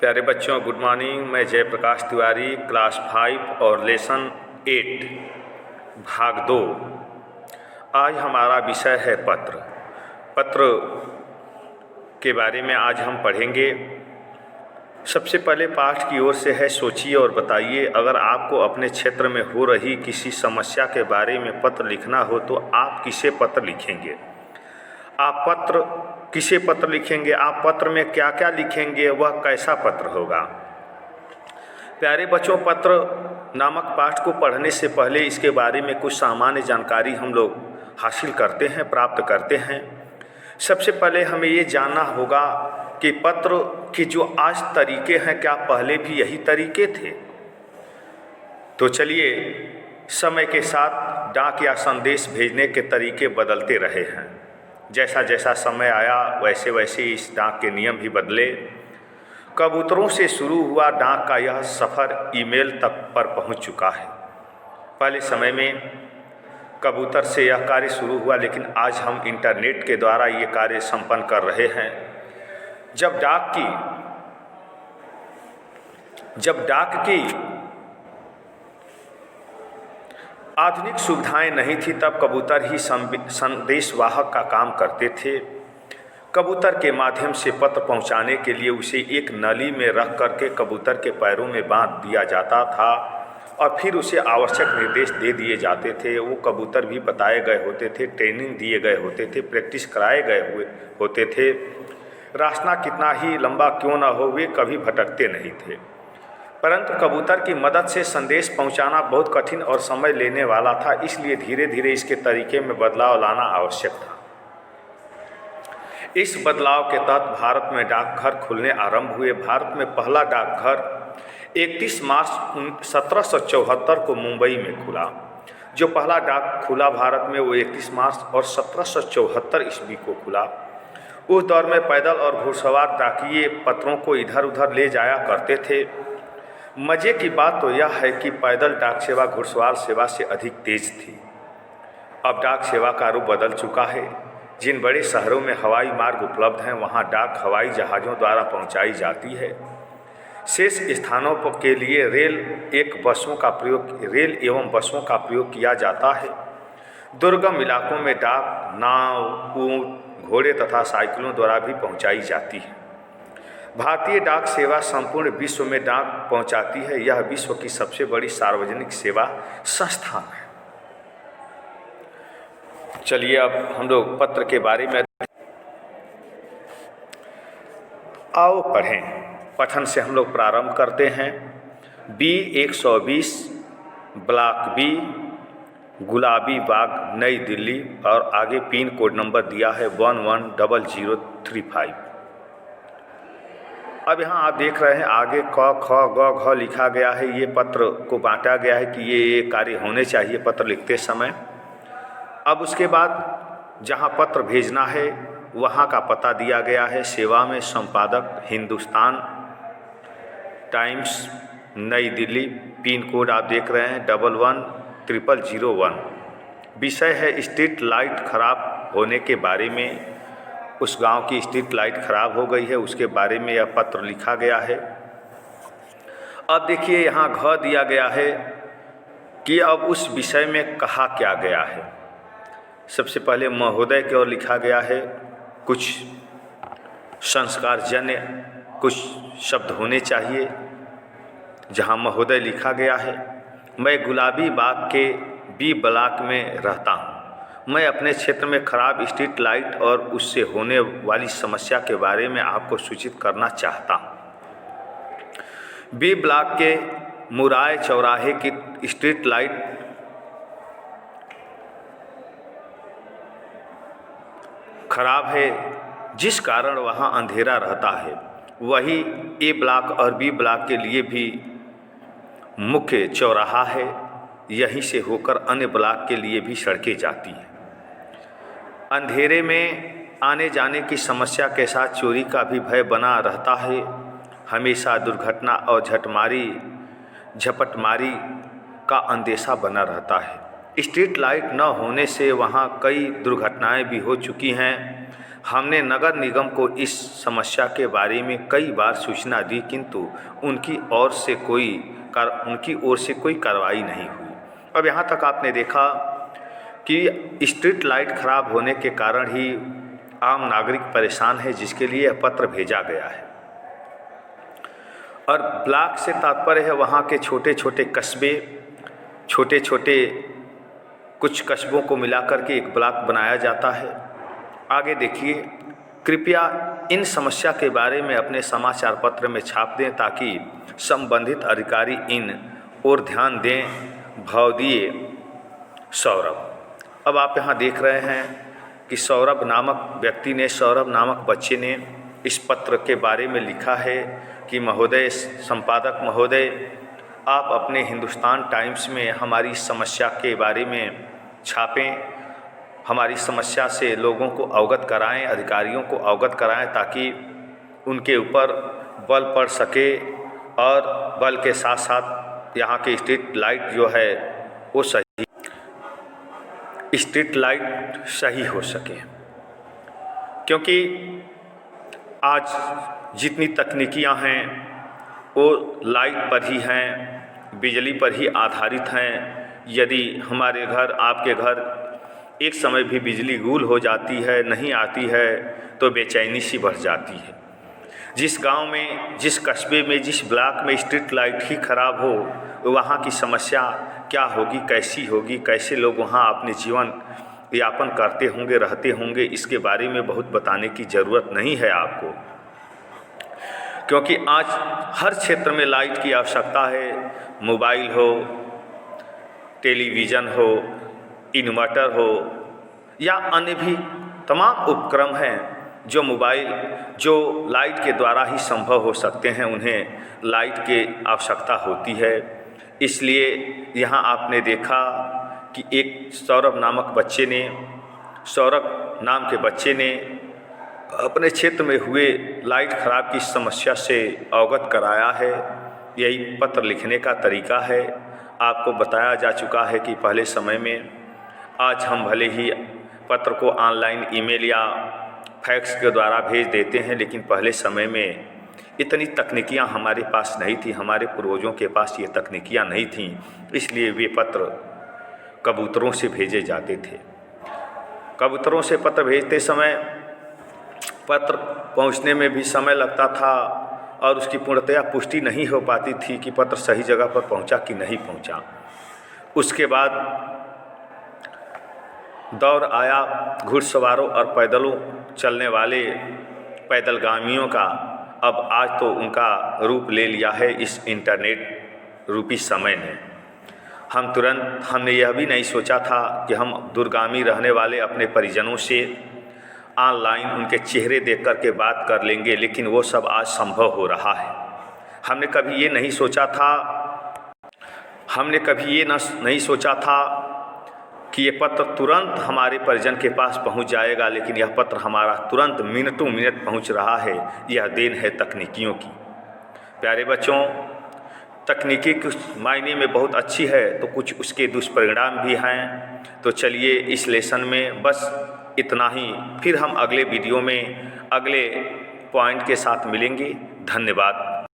प्यारे बच्चों, good morning. मैं जयप्रकाश तिवारी, क्लास 5 और लेसन 8 भाग 2। आज हमारा विषय है पत्र। पत्र के बारे में आज हम पढ़ेंगे। सबसे पहले पाठ की ओर से है, सोचिए और बताइए, अगर आपको अपने क्षेत्र में हो रही किसी समस्या के बारे में पत्र लिखना हो तो आप किसे पत्र लिखेंगे? किसे पत्र लिखेंगे? आप पत्र में क्या क्या लिखेंगे? वह कैसा पत्र होगा? प्यारे बच्चों, पत्र नामक पाठ को पढ़ने से पहले इसके बारे में कुछ सामान्य जानकारी हम लोग हासिल करते हैं, प्राप्त करते हैं। सबसे पहले हमें ये जानना होगा कि पत्र के जो आज तरीके हैं, क्या पहले भी यही तरीके थे? तो चलिए, समय के साथ डाक या संदेश भेजने के तरीके बदलते रहे हैं। जैसा जैसा समय आया वैसे वैसे इस डाक के नियम भी बदले। कबूतरों से शुरू हुआ डाक का यह सफ़र ईमेल तक पर पहुंच चुका है। पहले समय में कबूतर से यह कार्य शुरू हुआ, लेकिन आज हम इंटरनेट के द्वारा ये कार्य संपन्न कर रहे हैं। जब डाक की आधुनिक सुविधाएं नहीं थी, तब कबूतर ही संदेशवाहक का काम करते थे। कबूतर के माध्यम से पत्र पहुंचाने के लिए उसे एक नली में रख करके कबूतर के पैरों में बांध दिया जाता था और फिर उसे आवश्यक निर्देश दे दिए जाते थे। वो कबूतर भी बताए गए होते थे, ट्रेनिंग दिए गए होते थे, प्रैक्टिस कराए गए होते थे। रास्ता कितना ही लंबा क्यों न हो, वे कभी भटकते नहीं थे। परंतु कबूतर की मदद से संदेश पहुंचाना बहुत कठिन और समय लेने वाला था, इसलिए धीरे धीरे इसके तरीके में बदलाव लाना आवश्यक था। इस बदलाव के तहत भारत में डाकघर खुलने आरंभ हुए। भारत में पहला डाकघर 31 मार्च 1774 को मुंबई में खुला। जो पहला डाक खुला भारत में वो 31 मार्च और 1774 ईस्वी को खुला। उस दौर में पैदल और घुड़सवार डाकिये पत्रों को इधर उधर ले जाया करते थे। मज़े की बात तो यह है कि पैदल डाक सेवा घुड़सवार सेवा से अधिक तेज थी। अब डाक सेवा का रूप बदल चुका है। जिन बड़े शहरों में हवाई मार्ग उपलब्ध हैं, वहां डाक हवाई जहाज़ों द्वारा पहुंचाई जाती है। शेष स्थानों के लिए रेल एवं बसों का प्रयोग किया जाता है। दुर्गम इलाकों में डाक नाव, ऊंट, घोड़े तथा साइकिलों द्वारा भी पहुंचाई जाती है। भारतीय डाक सेवा संपूर्ण विश्व में डाक पहुंचाती है। यह विश्व की सबसे बड़ी सार्वजनिक सेवा संस्थान है। चलिए, अब हम लोग पत्र के बारे में आओ पढ़ें। पठन से हम लोग प्रारंभ करते हैं। B120 ब्लॉक बी, गुलाबी बाग, नई दिल्ली, और आगे पिन कोड नंबर दिया है 110035। अब यहाँ आप देख रहे हैं आगे क ख ग घ लिखा गया है। ये पत्र को बांटा गया है कि ये कार्य होने चाहिए पत्र लिखते समय। अब उसके बाद जहाँ पत्र भेजना है वहाँ का पता दिया गया है। सेवा में संपादक हिंदुस्तान टाइम्स, नई दिल्ली। पिन कोड आप देख रहे हैं 110001। विषय है स्ट्रीट लाइट खराब होने के बारे में। उस गांव की स्ट्रीट लाइट खराब हो गई है, उसके बारे में यह पत्र लिखा गया है। अब देखिए, यहाँ घ दिया गया है कि अब उस विषय में कहा क्या गया है। सबसे पहले महोदय की ओर लिखा गया है। कुछ संस्कारजन्य कुछ शब्द होने चाहिए। जहाँ महोदय लिखा गया है, मैं गुलाबी बाग के बी ब्लॉक में रहता हूँ। मैं अपने क्षेत्र में खराब स्ट्रीट लाइट और उससे होने वाली समस्या के बारे में आपको सूचित करना चाहता हूँ। बी ब्लॉक के मुराय चौराहे की स्ट्रीट लाइट खराब है, जिस कारण वहाँ अंधेरा रहता है। वही ए ब्लॉक और बी ब्लॉक के लिए भी मुख्य चौराहा है। यहीं से होकर अन्य ब्लॉक के लिए भी सड़कें जाती हैं। अंधेरे में आने जाने की समस्या के साथ चोरी का भी भय बना रहता है। हमेशा दुर्घटना और झपटमारी का अंदेशा बना रहता है। स्ट्रीट लाइट न होने से वहाँ कई दुर्घटनाएं भी हो चुकी हैं। हमने नगर निगम को इस समस्या के बारे में कई बार सूचना दी, किंतु उनकी ओर से कोई कार्रवाई नहीं हुई। अब यहाँ तक आपने देखा कि स्ट्रीट लाइट खराब होने के कारण ही आम नागरिक परेशान है, जिसके लिए यह पत्र भेजा गया है। और ब्लॉक से तात्पर्य है वहाँ के छोटे छोटे कस्बे, छोटे छोटे कुछ कस्बों को मिलाकर के एक ब्लॉक बनाया जाता है। आगे देखिए, कृपया इन समस्या के बारे में अपने समाचार पत्र में छाप दें ताकि संबंधित अधिकारी इन और ध्यान दें। भवदीय सौरभ। अब आप यहाँ देख रहे हैं कि सौरभ नामक व्यक्ति ने, सौरभ नामक बच्चे ने इस पत्र के बारे में लिखा है कि महोदय, संपादक महोदय, आप अपने हिंदुस्तान टाइम्स में हमारी समस्या के बारे में छापें, हमारी समस्या से लोगों को अवगत कराएं, अधिकारियों को अवगत कराएं ताकि उनके ऊपर बल पड़ सके और बल के साथ साथ यहाँ के स्ट्रीट लाइट जो है वो स्ट्रीट लाइट सही हो सके। क्योंकि आज जितनी तकनीकियाँ हैं वो लाइट पर ही हैं, बिजली पर ही आधारित हैं। यदि हमारे घर, आपके घर एक समय भी बिजली गुल हो जाती है, नहीं आती है, तो बेचैनी सी बढ़ जाती है। जिस गांव में, जिस कस्बे में, जिस ब्लॉक में स्ट्रीट लाइट ही खराब हो, वहाँ की समस्या क्या होगी, कैसी होगी, कैसे लोग वहाँ अपने जीवन यापन करते होंगे, रहते होंगे, इसके बारे में बहुत बताने की ज़रूरत नहीं है आपको। क्योंकि आज हर क्षेत्र में लाइट की आवश्यकता है। मोबाइल हो, टेलीविज़न हो, इन्वर्टर हो या अन्य भी तमाम उपकरण हैं जो लाइट के द्वारा ही संभव हो सकते हैं, उन्हें लाइट की आवश्यकता होती है। इसलिए यहाँ आपने देखा कि एक सौरभ नाम के बच्चे ने अपने क्षेत्र में हुए लाइट खराब की समस्या से अवगत कराया है। यही पत्र लिखने का तरीका है। आपको बताया जा चुका है कि पहले समय में, आज हम भले ही पत्र को ऑनलाइन ईमेल या फैक्स के द्वारा भेज देते हैं, लेकिन पहले समय में इतनी तकनीकियां हमारे पास नहीं थी, हमारे पूर्वजों के पास ये तकनीकियां नहीं थीं। इसलिए वे पत्र कबूतरों से भेजे जाते थे। कबूतरों से पत्र भेजते समय पत्र पहुंचने में भी समय लगता था और उसकी पूर्णतया पुष्टि नहीं हो पाती थी कि पत्र सही जगह पर पहुंचा कि नहीं पहुंचा। उसके बाद दौर आया घुड़सवारों और पैदलों चलने वाले पैदलगामियों का। अब आज तो उनका रूप ले लिया है इस इंटरनेट रूपी समय ने। हमने यह भी नहीं सोचा था कि हम दूरगामी रहने वाले अपने परिजनों से ऑनलाइन उनके चेहरे देख कर के बात कर लेंगे, लेकिन वो सब आज संभव हो रहा है। हमने कभी ये नहीं सोचा था कि ये पत्र तुरंत हमारे परिजन के पास पहुंच जाएगा, लेकिन यह पत्र हमारा तुरंत मिनटों मिनट पहुंच रहा है। यह देन है तकनीकियों की। प्यारे बच्चों, तकनीकी कुछ मायने में बहुत अच्छी है तो कुछ उसके दुष्परिणाम भी हैं। तो चलिए इस लेसन में बस इतना ही। फिर हम अगले वीडियो में अगले पॉइंट के साथ मिलेंगे। धन्यवाद।